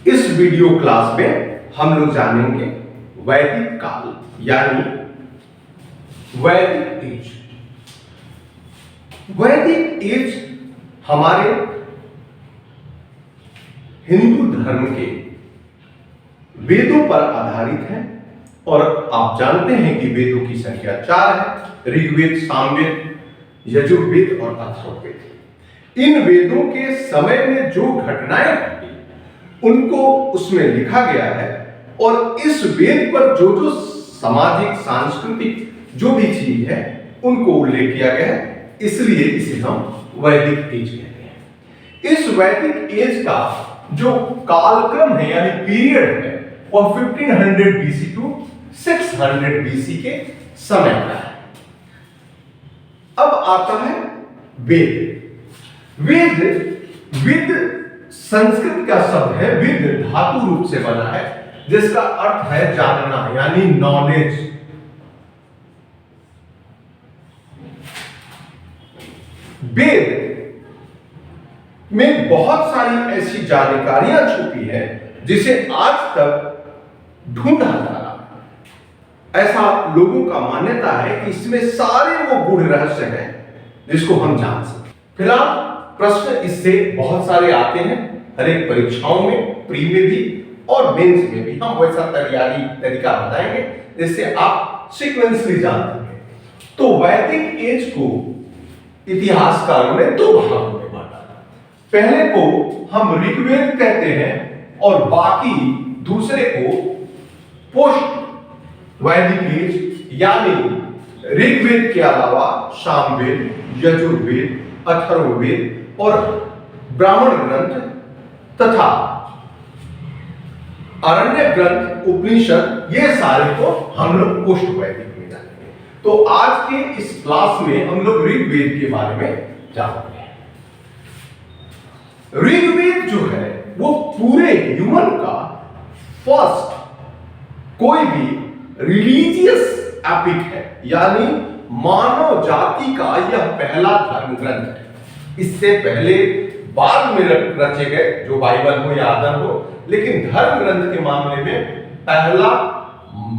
इस video class में हम लोग जानेंगे वैदिक काल यानी वैदिक एज। वैदिक एज हमारे हिंदू धर्म के वेदों पर आधारित है और आप जानते हैं कि वेदों की संख्या 4 है, ऋग्वेद, सामवेद, यजुर्वेद और अथर्ववेद। इन वेदों के समय में जो घटनाएं घटी उनको उसमें लिखा गया है और इस वेद पर जो जो सामाजिक सांस्कृतिक जो भी चीज है उनको उल्लेख किया गया है, इसलिए इसे हम वैदिक एज कहते हैं। इस वैदिक एज का जो कालक्रम है यानी पीरियड है वह 1500 BC टू 600 BC के समय का है। अब आता है वेद। वेद संस्कृत का शब्द है, विद धातु रूप से बना है जिसका अर्थ है जानना यानी नॉलेज। वेद में बहुत सारी ऐसी जानकारियां छुपी है जिसे आज तक ढूंढा जा रहा है। ऐसा लोगों का मान्यता है कि इसमें सारे वो गूढ़ रहस्य हैं जिसको हम जान सकते। फिलहाल प्रश्न इससे बहुत सारे आते हैं हर एक परीक्षाओं में, प्री में भी और मेंस में भी। हम वैसा तैयारी तरीका बताएंगे जिससे आप सीक्वेंसली जान सकें। तो वैदिक एज को इतिहासकारों ने दो भागों में बांटा। पहले को हम ऋग्वेद कहते हैं और बाकी दूसरे को पोस्ट वैदिक एज यानी ऋग्वेद के अलावा सामवेद, यजुर्वेद, अथर्ववेद और ब्राह्मण ग्रंथ तथा अरण्य ग्रंथ, उपनिषद, ये सारे को हम लोग पोस्ट वैदिक में जानेंगे। तो आज के इस क्लास में हम लोग ऋग्वेद के बारे में जानेंगे। ऋग्वेद जो है वो पूरे ह्यूमन का फर्स्ट कोई भी रिलीजियस एपिक है यानी मानव जाति का यह पहला धर्म ग्रंथ है। इससे पहले बाद में रचे गए जो बाइबल हो या अदर हो, लेकिन धर्म ग्रंथ के मामले में पहला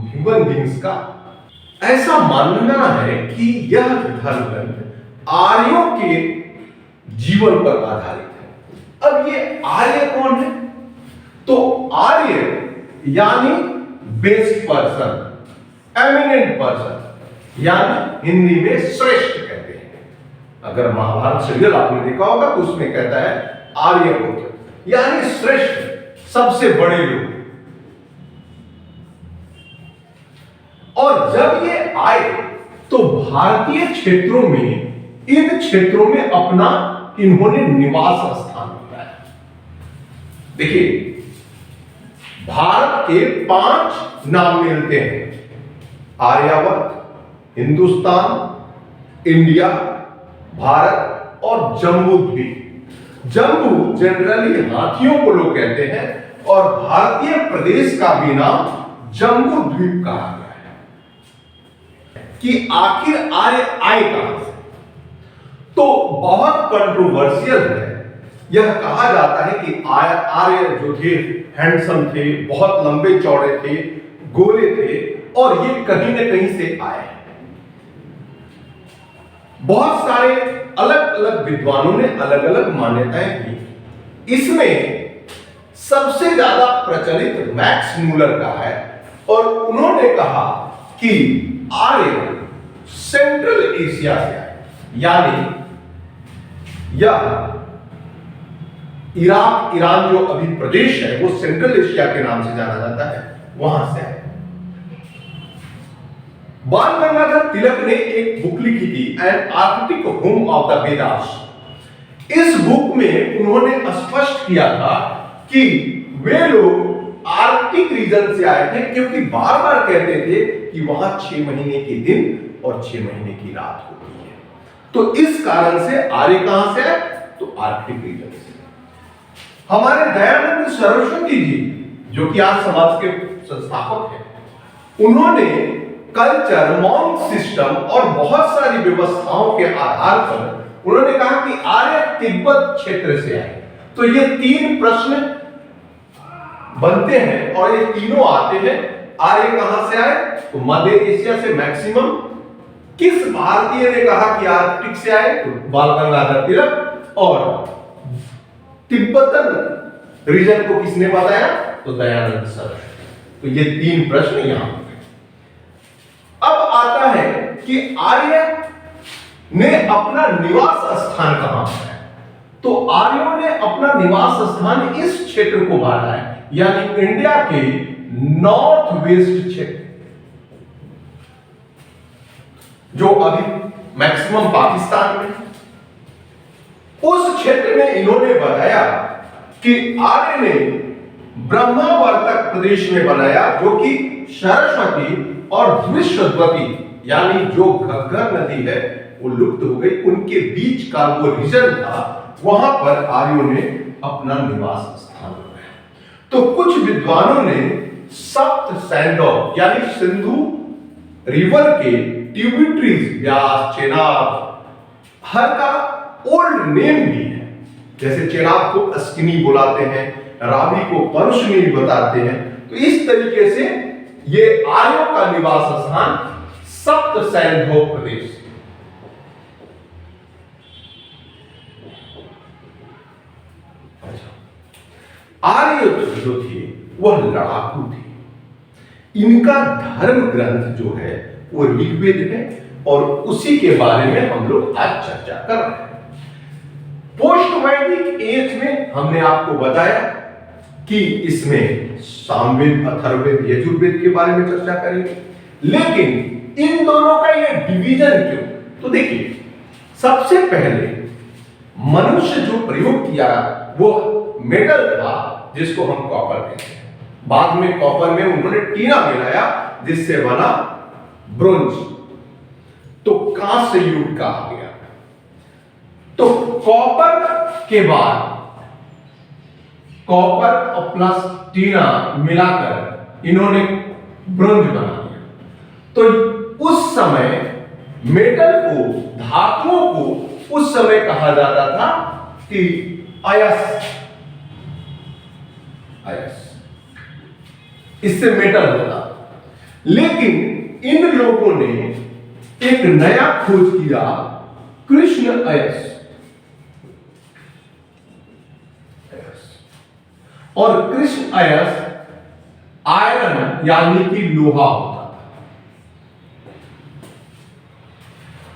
ह्यूमन बींग्स का ऐसा मानना है कि यह धर्म ग्रंथ आर्यों के जीवन पर आधारित है। अब ये आर्य कौन है? तो आर्य यानी बेस्ट पर्सन, एमिनेंट पर्सन, यानी हिंदी में श्रेष्ठ कहते हैं। अगर महाभारत सीरियल आपने देखा होगा तो उसमें कहता है आर्यपुत्र यानी श्रेष्ठ, सबसे बड़े लोग। और जब ये आए तो भारतीय क्षेत्रों में इन क्षेत्रों में अपना इन्होंने निवास स्थान बनाया। देखिए भारत के 5 नाम मिलते हैं, आर्यावर्त, हिंदुस्तान, इंडिया, भारत और जम्बू द्वीप। जम्बू जनरली हाथियों को लोग कहते हैं और भारतीय प्रदेश का भी नाम जम्बू द्वीप कहा गया है। कि आखिर आर्य आए कहां से? तो बहुत कंट्रोवर्शियल है। यह कहा जाता है कि आर्य जो थे हैंडसम थे, बहुत लंबे चौड़े थे, गोरे थे और ये कहीं ना कहीं से आए हैं। बहुत सारे अलग अलग विद्वानों ने अलग अलग मान्यताएं दी। इसमें सबसे ज्यादा प्रचलित मैक्स मूलर का है और उन्होंने कहा कि आर्य सेंट्रल एशिया से आए, यानी यह इराक, ईरान जो अभी प्रदेश है वो सेंट्रल एशिया के नाम से जाना जाता है, वहां से आए। बाल गंगाधर तिलक ने एक बुक लिखी थी, an Arctic home of the Vedas. इस बुक में उन्होंने स्पष्ट किया था कि वे लोग आर्कटिक रीजन से आए थे क्योंकि बार बार कहते थे कि वहां 6 महीने के दिन और 6 महीने की रात होती है। तो इस कारण से आर्य कहां से है? तो आर्कटिक रीजन से। हमारे दयानंद सरस्वती जी जो कि आज समाज के संस्थापक हैं, उन्होंने कल्चर, मॉन्क सिस्टम और बहुत सारी व्यवस्थाओं के आधार पर उन्होंने कहा कि आर्य तिब्बत क्षेत्र से आए। तो ये 3 प्रश्न बनते हैं और ये तीनों आते हैं। आर्य कहां से आए? तो मध्य एशिया से मैक्सिमम। किस भारतीय ने कहा कि आर्कटिक से आए? तो बाल गंगाधर तिलक। और तिब्बतन रीजन को किसने बताया? तो दयानंद सरस्वती। तो ये 3 प्रश्न यहां पे। अब आता है कि आर्य ने अपना निवास स्थान कहां पर है? तो आर्यों ने अपना निवास स्थान इस क्षेत्र को बांटा है, यानी इंडिया के नॉर्थ वेस्ट क्षेत्र, जो अभी मैक्सिमम पाकिस्तान में। उस क्षेत्र में इन्होंने बताया कि आर्य ने ब्रह्मावर्तक प्रदेश में बनाया, जो कि सरस्वती और द्विशद्वती यानी जो घग्गर नदी है वो लुप्त हो गई, उनके बीच का वो रीजन था, वहां पर आर्यों ने अपना निवास स्थान बनाया। तो कुछ विद्वानों ने सप्त सैंडो यानी सिंधु रिवर के ट्यूबिटरीज, व्यास, चेनाब, हर का ओल्ड नेम भी है। जैसे चेनाब को अस्किनी बुलाते हैं, रावी को परुष्णी बताते हैं। तो इस तरीके से ये आर्यों का निवास स्थान सप्त सैंधो प्रदेश। आर्य जो थे वह लड़ाकू थे। इनका धर्म ग्रंथ जो है वो ऋग्वेद है और उसी के बारे में हम लोग आज चर्चा कर रहे हैं। पोस्ट वैदिक एज में हमने आपको बताया कि इसमें सामवेद, अथर्ववेद, यजुर्वेद के बारे में चर्चा करेंगे। लेकिन इन दोनों का ये डिवीजन क्यों? तो देखिए, सबसे पहले मनुष्य जो प्रयोग किया वो मेटल था, जिसको हम कॉपर कहते हैं। बाद में कॉपर में उन्होंने टीना मिलाया, जिससे बना ब्रोंज, तो कांस्य युग का आ गया। तो कॉपर के बाद कॉपर और प्लस टीना मिलाकर इन्होंने ब्रोंज बना दिया। तो उस समय मेटल को, धातुओं को उस समय कहा जाता था कि अयस्क, इससे मेटल होता। लेकिन इन लोगों ने एक नया खोज किया, कृष्ण अयस्क। और कृष्ण अयस्क आयरन यानी कि लोहा होता था।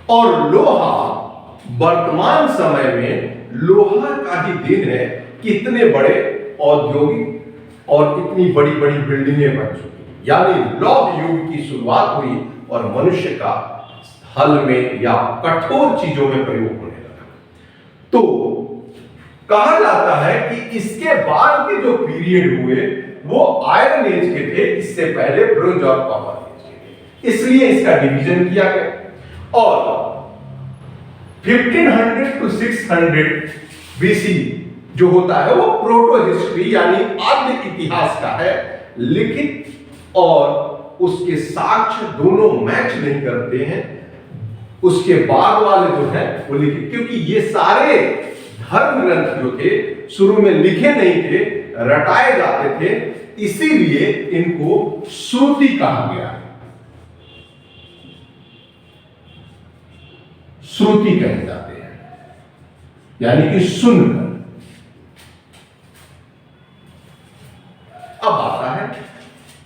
और लोहा वर्तमान समय में लोहा का ही दिन है कि इतने बड़े औद्योगिक और इतनी बड़ी बड़ी बिल्डिंगें बन चुकी, यानी लौह युग की शुरुआत हुई और मनुष्य का हल में या कठोर चीजों में प्रयोग होने लगा। तो कहा जाता है कि इसके बाद के जो पीरियड हुए वो आयरन एज के थे, इससे पहले ब्रोंज और कॉपर एज के थे। इसलिए इसका डिवीजन किया गया। और 1500 to 600 बीसी जो होता है वो प्रोटो हिस्ट्री यानी आद्य इतिहास का है, लिखित और उसके साक्ष्य दोनों मैच नहीं करते हैं। उसके बाद वाले जो है वो लिखित, क्योंकि ये सारे धर्म ग्रंथ जो थे शुरू में लिखे नहीं थे, रटाए जाते थे, इसीलिए इनको श्रुति कहा गया। श्रुति कहे जाते हैं, यानी कि सुनकर। अब आता है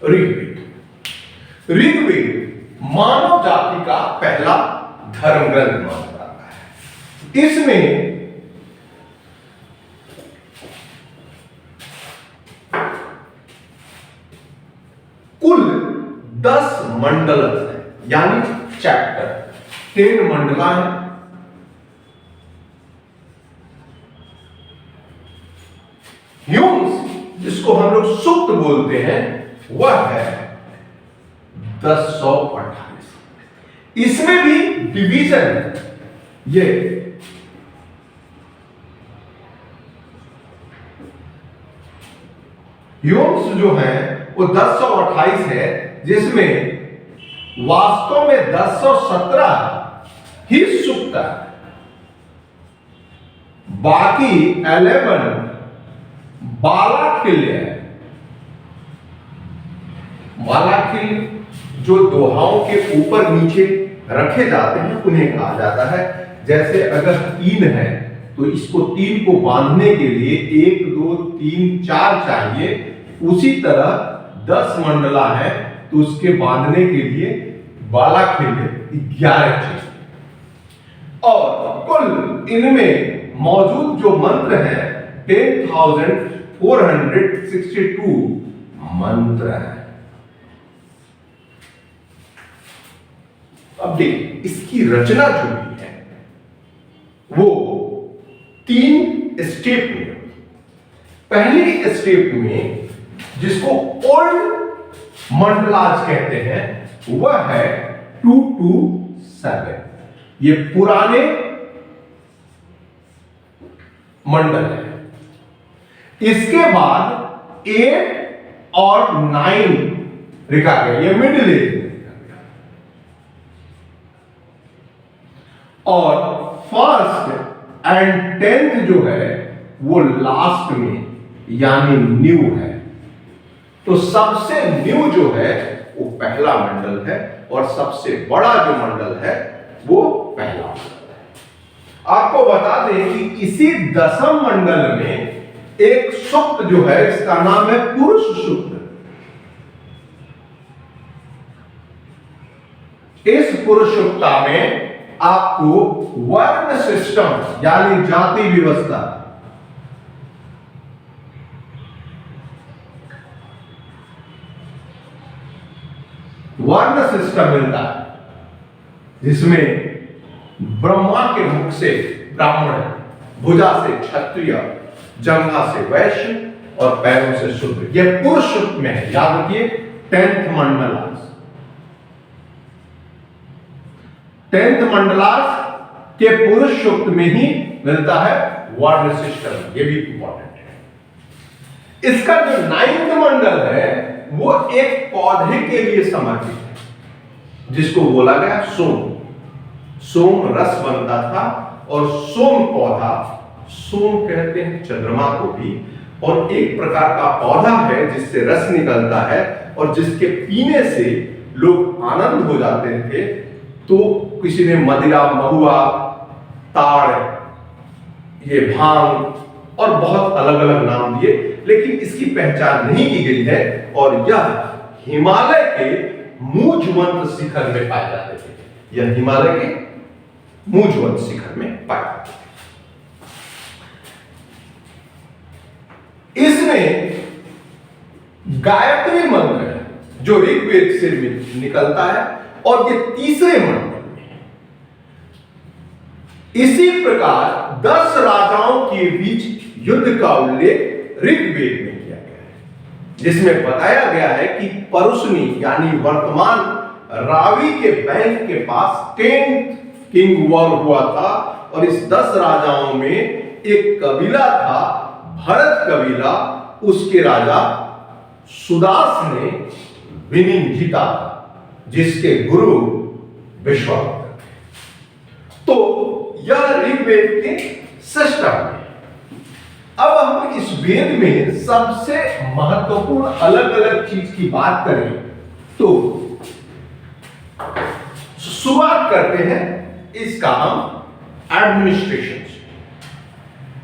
ऋग्वेद। ऋग्वेद मानव जाति का पहला धर्म ग्रंथ माना जाता है। इसमें कुल 10 मंडल है, यानी चैप्टर, 10 मंडला है। ह्यूम्स जिसको हम लोग सूक्त बोलते हैं वह है 1028। इसमें भी डिवीजन, ये ह्यूम्स जो है वो 1028 है, जिसमें वास्तव में 1017 ही सूक्त है, बाकी 11 बालाखिल्य है। बालाखिल जो दोहाओं के ऊपर नीचे रखे जाते हैं उन्हें कहा जाता है। जैसे अगर 3 है तो इसको 3 को बांधने के लिए 1 2 3 4 चाहिए। उसी तरह 10 मंडला है तो उसके बांधने के लिए बालाखिल 11 चाहिए। और कुल इनमें मौजूद जो मंत्र है 10,462 मंत्र है। अब देखिए इसकी रचना जो भी है वो 3 स्टेप में। पहली स्टेप में जिसको ओल्ड मंडलाज कहते हैं वह है 2 to 7। ये पुराने मंडल है। इसके बाद 8 और 9 लिखा गया, ये मिडिल एज में लिखा गया। और फर्स्ट एंड 10th जो है वो लास्ट में यानी न्यू है। तो सबसे न्यू जो है वो पहला मंडल है और सबसे बड़ा जो मंडल है वो पहला मंडल है। आपको बता दें कि इसी 10th मंडल में एक सूक्त जो है इसका नाम है पुरुष सूक्त। इस पुरुष सूक्ता में आपको वर्ण सिस्टम यानी जाति व्यवस्था, वर्ण सिस्टम मिलता है जिसमें ब्रह्मा के मुख से ब्राह्मण, भुजा से क्षत्रिय, जंघा से वैश्य और पैरों से शूद्र। यह पुरुष सूक्त में है। याद रखिए 10th मंडलास। 10th मंडलास के पुरुष सूक्त में ही मिलता है वर्ण सिस्टम। यह भी इंपॉर्टेंट है। इसका जो 9th मंडल है वो एक पौधे के लिए समर्पित है जिसको बोला गया सोम। सोम रस बनता था और सोम पौधा, सोम कहते हैं चंद्रमा को भी, और एक प्रकार का पौधा है जिससे रस निकलता है और जिसके पीने से लोग आनंद हो जाते थे। तो किसी ने मदिरा, महुआ, ताड़, ये भांग और बहुत अलग अलग नाम दिए, लेकिन इसकी पहचान नहीं की गई है। और यह हिमालय के मूंजवंत शिखर में पाए जाते थे। यह हिमालय के मूंजवंत शिखर में पाए जाते थे। इसमें गायत्री मंत्र है जो ऋग्वेद से निकलता है और ये तीसरे मंत्र में है। इसी प्रकार 10 राजाओं के बीच युद्ध का उल्लेख ऋग्वेद में किया गया है जिसमें बताया गया है कि परुष्णी यानी वर्तमान रावी के बैंक के पास 10th किंग वॉर हुआ था और इस 10 राजाओं में एक कबीला था भरत कबीला। उसके राजा सुदास ने विनिंग जीता था जिसके गुरु विश्वामित्र थे। तो यह ऋग्वेद के सिस्टम में। अब हम इस वेद में सबसे महत्वपूर्ण अलग अलग चीज की बात करें तो शुरुआत करते हैं इसका हम एडमिनिस्ट्रेशन से,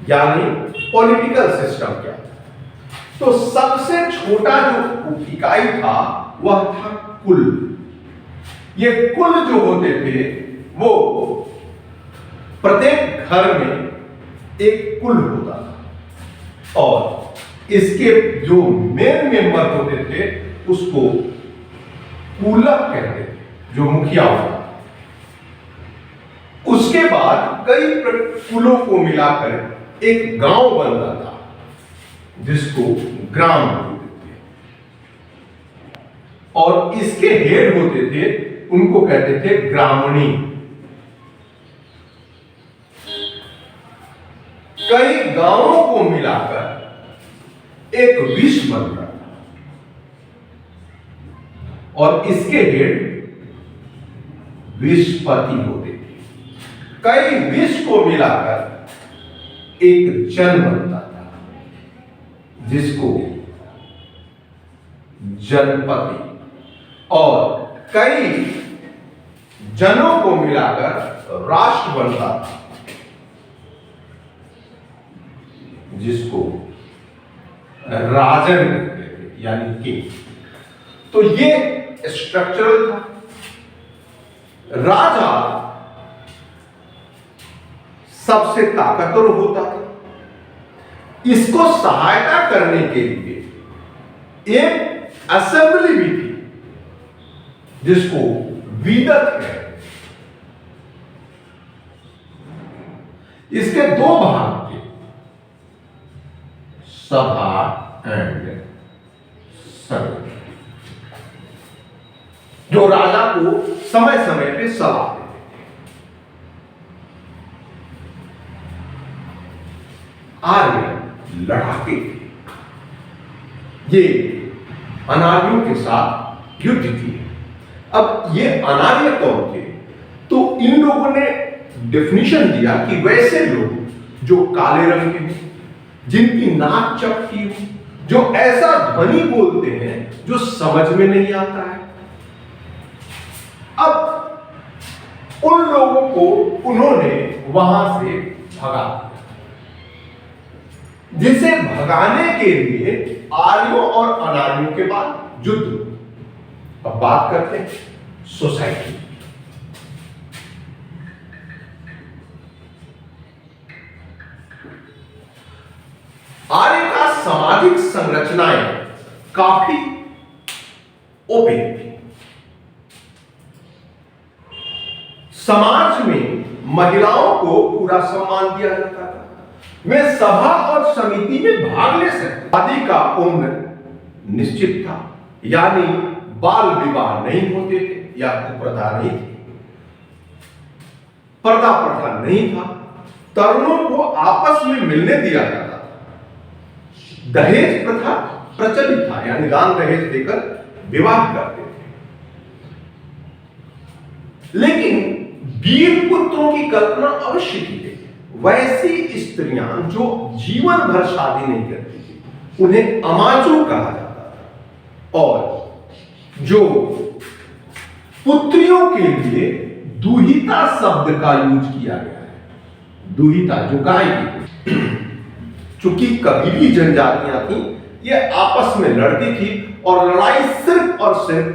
यानी पॉलिटिकल सिस्टम क्या था। तो सबसे छोटा जो इकाई था वह था कुल। ये कुल जो होते थे वो प्रत्येक घर में एक कुल होता था और इसके जो मेन मेंबर होते थे उसको कुलक कहते थे, जो मुखिया होता। उसके बाद कई कुलों को मिलाकर एक गांव बनता था जिसको ग्राम बोलते थे और इसके हेड होते थे, उनको कहते थे ग्रामणी। कई गांवों को मिलाकर एक विश्व बनता था और इसके हेड विश्वपति होते थे। कई विश्व को मिलाकर एक जन बनता था जिसको जनपति और कई जनों को मिलाकर राष्ट्र बनता था, जिसको राजन कहते थे, यानी कि तो ये स्ट्रक्चरल था। राजा सबसे ताकतवर होता था। इसको सहायता करने के लिए एक असेंबली भी थी, जिसको वीदक है। इसके दो भाग थे, सभा एंड सदन, जो राजा को समय समय पे सलाह देते थे। आर्य लड़ाके थे, ये अनार्यों के साथ युद्ध किए। अब ये अनार्य कौन थे? तो इन लोगों ने डेफिनेशन दिया कि वैसे लोग जो काले रंग के हैं, जिनकी नाक चपटी हो, जो ऐसा ध्वनि बोलते हैं जो समझ में नहीं आता है। अब उन लोगों को उन्होंने वहां से भगा दिया, जिसे भगाने के लिए आर्यों और अनार्यों के बाद युद्ध। अब बात करते हैं सोसाइटी। आर्य का सामाजिक संरचनाएं काफी ओपन थी। समाज में महिलाओं को पूरा सम्मान दिया जाता था। वे सभा और समिति में भाग ले सकते। शादी का उम्र निश्चित था, यानी बाल विवाह नहीं होते थे या कुप्रथा नहीं थी, पर्दा प्रथा नहीं था। तरुणों को आपस में मिलने दिया जाता था। दहेज प्रथा प्रचलित था, यानी दान दहेज देकर विवाह करते थे। लेकिन वीर पुत्रों की कल्पना अवश्य की गई। वैसी स्त्रियां जो जीवन भर शादी नहीं करती थी, उन्हें अमाचू कहा जाता था। और जो पुत्रियों के लिए दुहिता शब्द का यूज किया गया है। दुहिता जो गाय की, चूंकि कबीली जनजातियां थी, ये आपस में लड़ती थी और लड़ाई सिर्फ और सिर्फ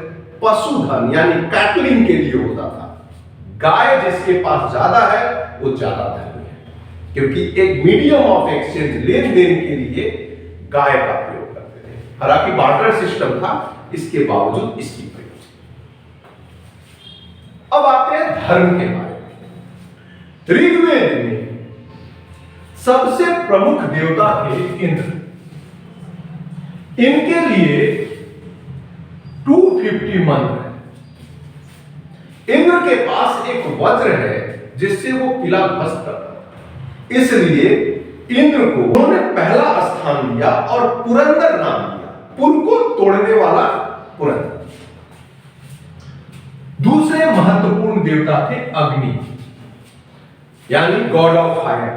पशुधन यानी कैटलिंग के लिए होता था। गाय जिसके पास ज्यादा है वो ज्यादा धनी है, क्योंकि एक मीडियम ऑफ एक्सचेंज लेन देन के लिए गाय का प्रयोग करते थे। हालांकि बार्टर सिस्टम था, इसके बावजूद इसकी प्रयोग। अब आते हैं धर्म के बारे में। ऋग्वेद में सबसे प्रमुख देवता थे इंद्र। इनके लिए 250 मंत्र है। इंद्र के पास एक वज्र है जिससे वो किला ध्वस्त करता था। इसलिए इंद्र को उन्होंने पहला स्थान दिया और पुरंदर नाम दिया। पुर को तोड़ने वाला पुरंदर। दूसरे महत्वपूर्ण देवता थे अग्नि, यानी गॉड ऑफ फायर।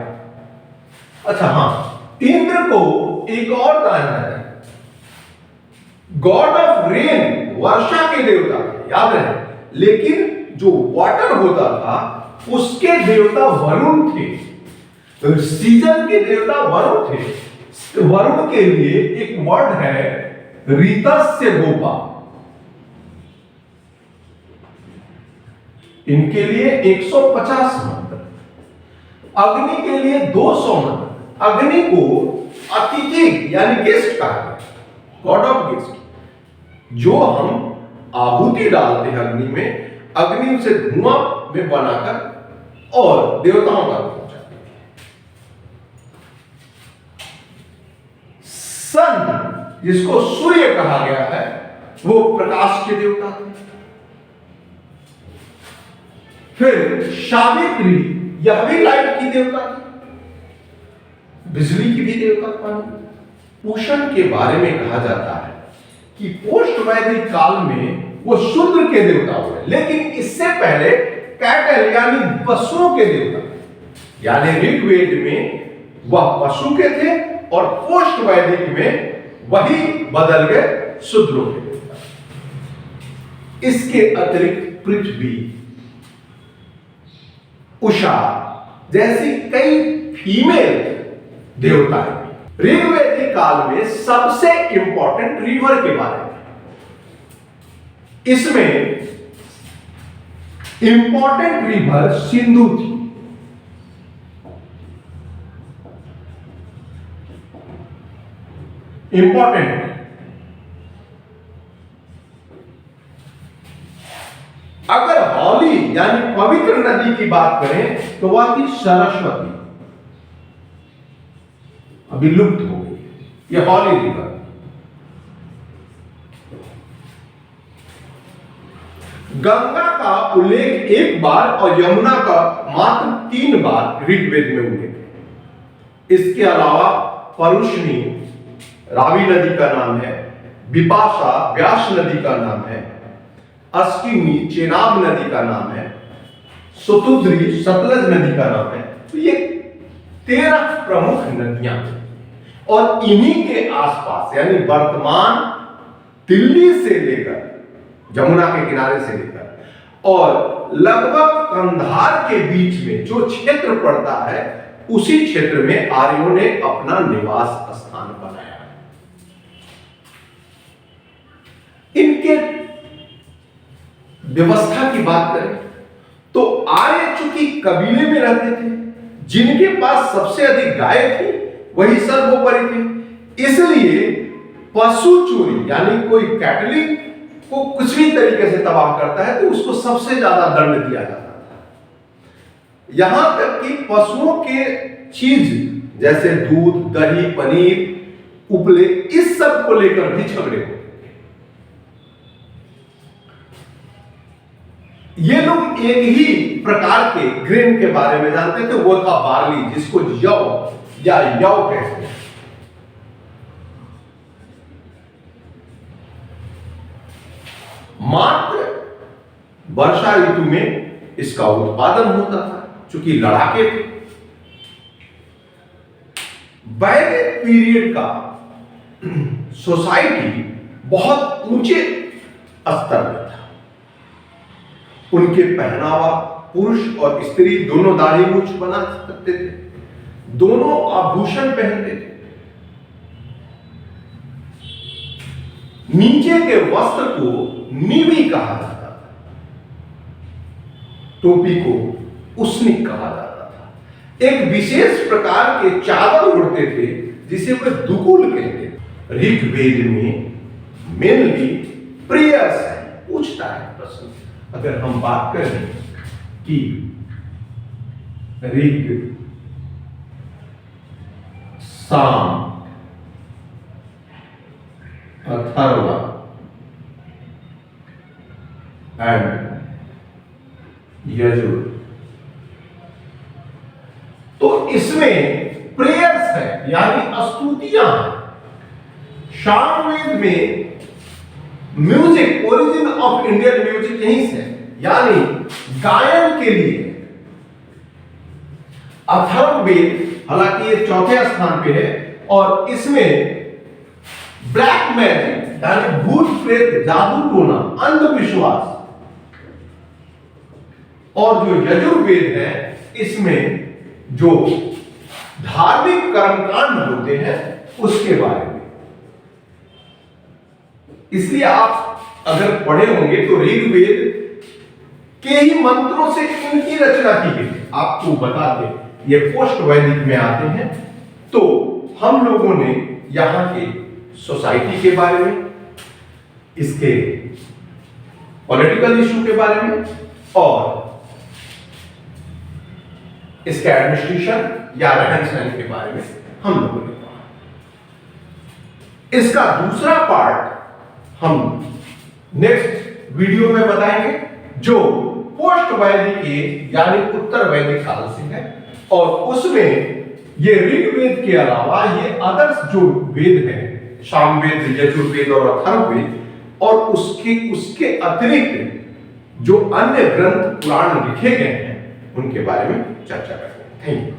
अच्छा हाँ, इंद्र को एक और दान है, गॉड ऑफ रेन, वर्षा के देवता थे, याद रहे। लेकिन जो वाटर होता था उसके देवता वरुण थे। सीजन के देवता वरुण थे। वरुण के लिए एक वर्ड है रीतस्य गोपा। इनके लिए 150 मंत्र। अग्नि के लिए 200 मंत्र। अग्नि को अतिथि यानी गेस्ट कहा है, गॉड ऑफ गेस्ट। जो हम आहुति डालते हैं अग्नि में, अग्नि उसे धुआं में बनाकर और देवताओं तक पहुंचाती है। सन, जिसको सूर्य कहा गया है, वो प्रकाश के देवता थे। फिर सावित्री, यह भी लाइट की देवता थी, बिजली की भी देवता था। पूषण के बारे में कहा जाता है कि पोस्ट वैदिक काल में वो शूद्र के देवता हुए, लेकिन इससे पहले कैटल यानी पशुओं के देवता, यानी ऋग्वेद में वह पशु के थे और पोस्ट वैदिक में वही बदल गए शूद्रों के देवता। इसके अतिरिक्त पृथ्वी, उषा जैसी कई फीमेल देवताएं। ऋग्वैदिक काल में सबसे इंपॉर्टेंट रिवर के बारे में, इसमें इंपॉर्टेंट रिवर सिंधु थी। इंपॉर्टेंट। अगर हौली यानी पवित्र नदी की बात करें तो वह थी सरस्वती, अभी लुप्त हो गई यह हौली रिवर। गंगा का उल्लेख एक बार और यमुना का मात्र 3 बार ऋग्वेद में उल्लेख है। इसके अलावा परुष्णी रावी नदी का नाम है, विपाशा व्यास नदी का नाम है, अस्किनी चेनाब नदी का नाम है, सुतुद्री सतलज नदी का नाम है। तो ये 13 प्रमुख नदियां और इन्हीं के आसपास यानी वर्तमान दिल्ली से लेकर जमुना के किनारे से लेकर और लगभग कंधार के बीच में जो क्षेत्र पड़ता है उसी क्षेत्र में आर्यों ने अपना निवास स्थान बनाया। इनके व्यवस्था की बात करें तो आर्य चूंकि कबीले में रहते थे, जिनके पास सबसे अधिक गाय थी वही सर्वोपरि थे, इसलिए पशु चोरी यानी कोई कैटलिंग को कुछ भी तरीके से तबाह करता है तो उसको सबसे ज्यादा दंड दिया जाता था। यहां तक कि पशुओं के चीज जैसे दूध, दही, पनीर, उपले, इस सब को लेकर भी झगड़े होते थे। ये लोग एक ही प्रकार के ग्रेन के बारे में जानते थे, वो था बार्ली, जिसको यौ या यौ कहते हैं। मात्र वर्षा ऋतु में इसका उत्पादन होता था, चूंकि लड़ाके थे। वैदिक पीरियड का सोसाइटी बहुत ऊंचे स्तर में था। उनके पहनावा पुरुष और स्त्री दोनों दाढ़ी मूंछ बना सकते थे, दोनों आभूषण पहनते थे। नीचे के वस्त्र को नीवी कहा जाता था, टोपी को उसनिक कहा जाता था। एक विशेष प्रकार के चादर ओढ़ते थे जिसे वे दुकुल कहते थे। ऋग्वेद में मेनली प्रेयर्स है। पूछता है प्रश्न, अगर हम बात करें कि ऋग, साम, अथर्व एंड यजुर, तो इसमें प्रेयर्स है यानी स्तुतियां हैं। सामवेद में music, origin of Indian music यहीं से, यानी गायन के लिए अथर्ववेद, हालांकि ये 4थे स्थान पे है, और इसमें ब्लैक मैजिक यानी भूत प्रेत, जादू टोना, अंधविश्वास, और जो यजुर्वेद है इसमें जो धार्मिक कर्मकांड होते हैं उसके बारे में। इसलिए आप अगर पढ़े होंगे तो ऋग्वेद के ही मंत्रों से इनकी रचना की गई। आपको बता दें ये पोस्ट वैदिक में आते हैं। तो हम लोगों ने यहां के सोसाइटी के बारे में, इसके पॉलिटिकल इशू के बारे में और इसके एडमिनिस्ट्रेशन या रहन सहन के बारे में हम लोगों ने कहा। इसका दूसरा पार्ट हम नेक्स्ट वीडियो में बताएंगे, जो पोस्ट वैदिक यानी उत्तर वैदिक काल से है, और उसमें ये ऋग्वेद के अलावा ये अदर्स जो वेद हैं, सामवेद, यजुर्वेद और अथर्ववेद, और उसके अतिरिक्त जो अन्य ग्रंथ पुराण लिखे गए हैं उनके बारे में चर्चा करेंगे। Thank you.